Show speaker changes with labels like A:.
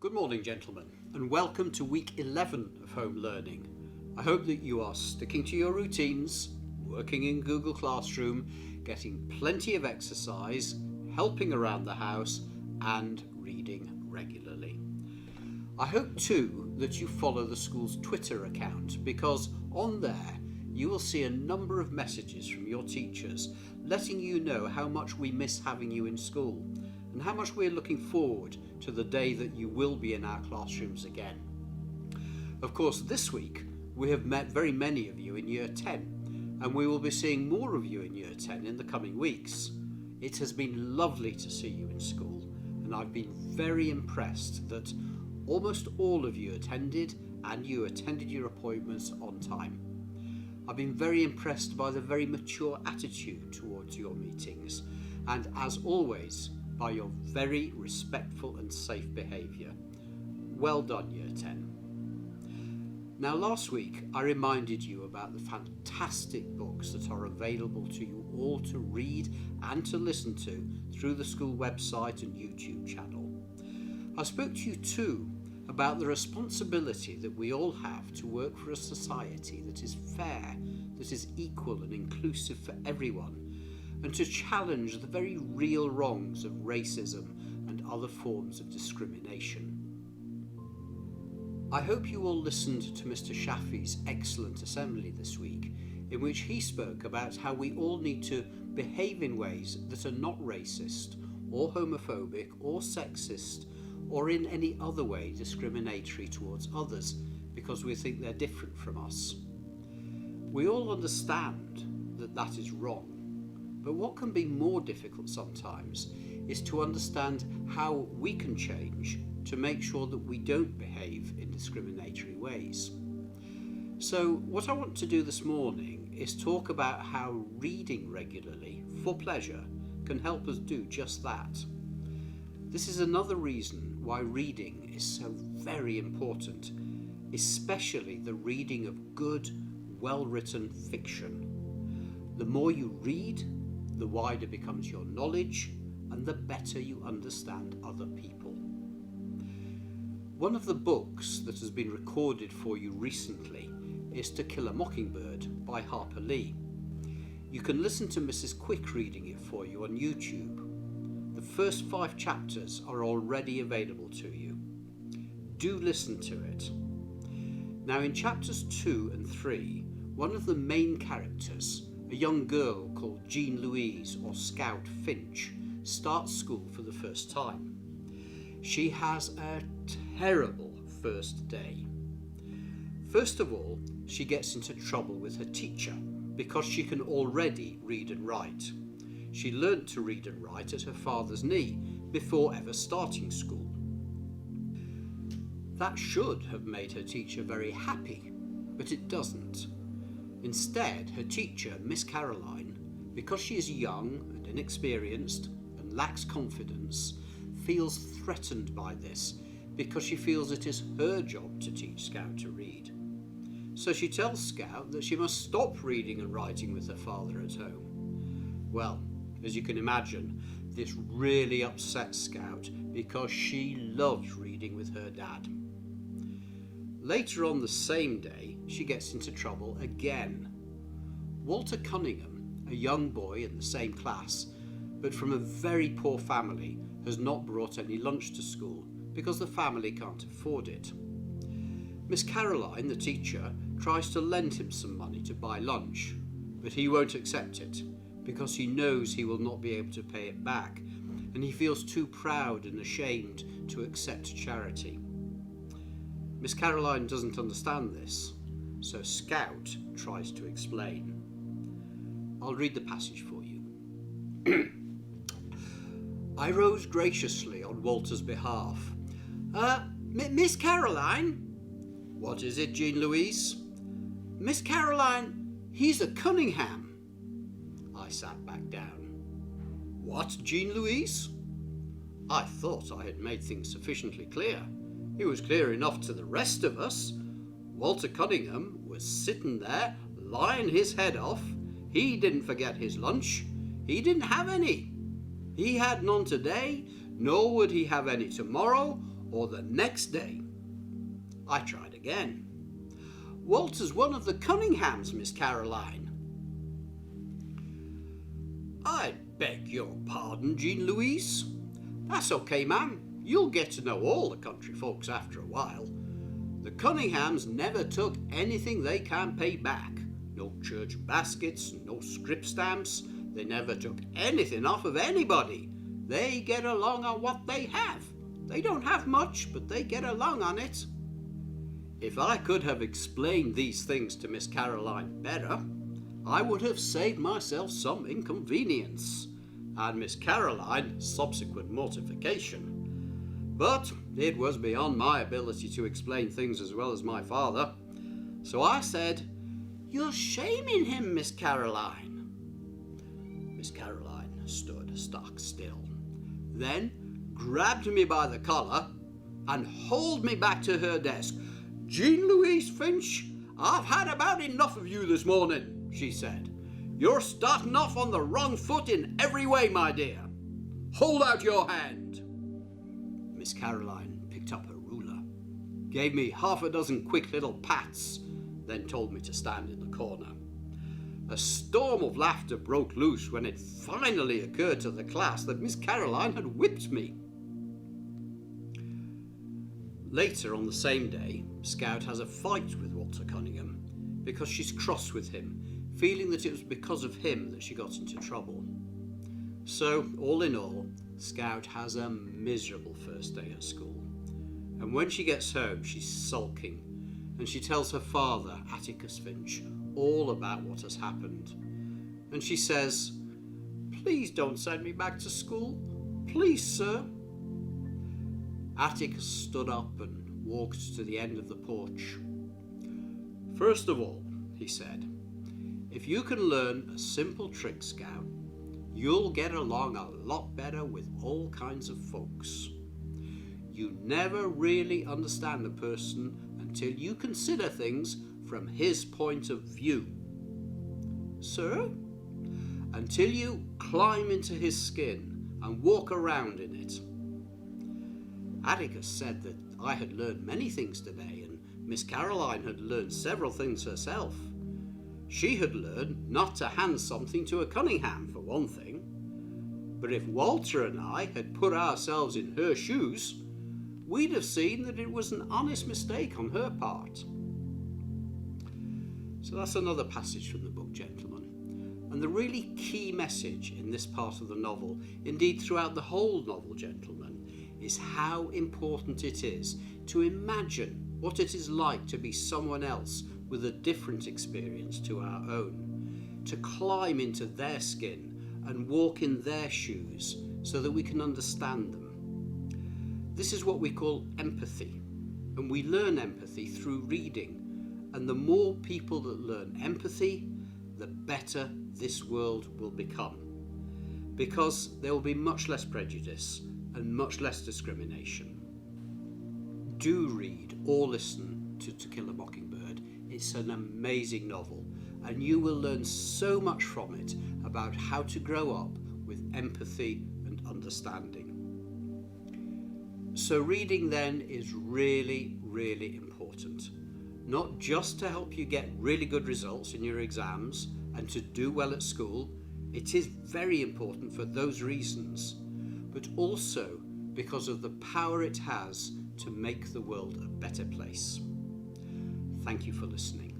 A: Good morning, gentlemen, and welcome to week 11 of home learning. I hope that you are sticking to your routines, working in Google Classroom, getting plenty of exercise, helping around the house, and reading regularly. I hope too that you follow the school's Twitter account, because on there you will see a number of messages from your teachers letting you know how much we miss having you in school and how much we're looking forward to the day that you will be in our classrooms again. Of course, this week we have met very many of you in Year 10, and we will be seeing more of you in Year 10 in the coming weeks. It has been lovely to see you in school, and I've been very impressed that almost all of you attended, and you attended your appointments on time. I've been very impressed by the very mature attitude towards your meetings, and as always, by your very respectful and safe behaviour. Well done, Year 10. Now, last week I reminded you about the fantastic books that are available to you all to read and to listen to through the school website and YouTube channel. I spoke to you too about the responsibility that we all have to work for a society that is fair, that is equal and inclusive for everyone, and to challenge the very real wrongs of racism and other forms of discrimination. I hope you all listened to Mr. Shafi's excellent assembly this week, in which he spoke about how we all need to behave in ways that are not racist or homophobic or sexist or in any other way discriminatory towards others because we think they're different from us. We all understand that that is wrong. But what can be more difficult sometimes is to understand how we can change to make sure that we don't behave in discriminatory ways. So what I want to do this morning is talk about how reading regularly for pleasure can help us do just that. This is another reason why reading is so very important, especially the reading of good, well-written fiction. The more you read, the wider becomes your knowledge and the better you understand other people. One of the books that has been recorded for you recently is To Kill a Mockingbird by Harper Lee. You can listen to Mrs. Quick reading it for you on YouTube. The first 5 chapters are already available to you. Do listen to it. Now in chapters 2 and 3, one of the main characters, a young girl called Jean Louise or Scout Finch, starts school for the first time. She has a terrible first day. First of all, she gets into trouble with her teacher because she can already read and write. She learnt to read and write at her father's knee before ever starting school. That should have made her teacher very happy, but it doesn't. Instead, her teacher, Miss Caroline, because she is young and inexperienced and lacks confidence, feels threatened by this because she feels it is her job to teach Scout to read. So she tells Scout that she must stop reading and writing with her father at home. Well, as you can imagine, this really upsets Scout because she loves reading with her dad. Later on the same day, she gets into trouble again. Walter Cunningham, a young boy in the same class, but from a very poor family, has not brought any lunch to school because the family can't afford it. Miss Caroline, the teacher, tries to lend him some money to buy lunch, but he won't accept it because he knows he will not be able to pay it back, and he feels too proud and ashamed to accept charity. Miss Caroline doesn't understand this, so Scout tries to explain. I'll read the passage for you. I rose graciously on Walter's behalf. Miss Caroline? What is it, Jean Louise? Miss Caroline, he's a Cunningham. I sat back down. What, Jean Louise? I thought I had made things sufficiently clear. It was clear enough to the rest of us. Walter Cunningham was sitting there, lying his head off. He didn't forget his lunch. He didn't have any. He had none today, nor would he have any tomorrow or the next day. I tried again. Walter's one of the Cunninghams, Miss Caroline. I beg your pardon, Jean Louise. That's okay, ma'am. You'll get to know all the country folks after a while. The Cunninghams never took anything they can't pay back. No church baskets, no scrip stamps. They never took anything off of anybody. They get along on what they have. They don't have much, but they get along on it. If I could have explained these things to Miss Caroline better, I would have saved myself some inconvenience, and Miss Caroline subsequent mortification. But it was beyond my ability to explain things as well as my father. So I said, "You're shaming him, Miss Caroline." Miss Caroline stood stock still, then grabbed me by the collar and hauled me back to her desk. "Jean Louise Finch, I've had about enough of you this morning," she said. "You're starting off on the wrong foot in every way, my dear. Hold out your hand." Miss Caroline picked up her ruler, gave me half a dozen quick little pats, then told me to stand in the corner. A storm of laughter broke loose when it finally occurred to the class that Miss Caroline had whipped me. Later on the same day, Scout has a fight with Walter Cunningham because she's cross with him, feeling that it was because of him that she got into trouble. So, all in all, Scout has a miserable first day at school. And when she gets home, she's sulking, and she tells her father, Atticus Finch, all about what has happened. And she says, "Please don't send me back to school. Please, sir." Atticus stood up and walked to the end of the porch. "First of all," he said, "if you can learn a simple trick, Scout, you'll get along a lot better with all kinds of folks. You never really understand a person until you consider things from his point of view." "Sir?" "Until you climb into his skin and walk around in it." Atticus said that I had learned many things today, and Miss Caroline had learned several things herself. She had learned not to hand something to a Cunningham, for one thing. But if Walter and I had put ourselves in her shoes, we'd have seen that it was an honest mistake on her part. So that's another passage from the book, gentlemen. And the really key message in this part of the novel, indeed throughout the whole novel, gentlemen, is how important it is to imagine what it is like to be someone else with a different experience to our own, to climb into their skin and walk in their shoes so that we can understand them. This is what we call empathy, and we learn empathy through reading, and the more people that learn empathy, the better this world will become, because there will be much less prejudice and much less discrimination. Do read or listen to Kill a Mockingbird. It's an amazing novel, and you will learn so much from it about how to grow up with empathy and understanding. So reading then is really, really important, not just to help you get really good results in your exams and to do well at school. It is very important for those reasons, but also because of the power it has to make the world a better place. Thank you for listening.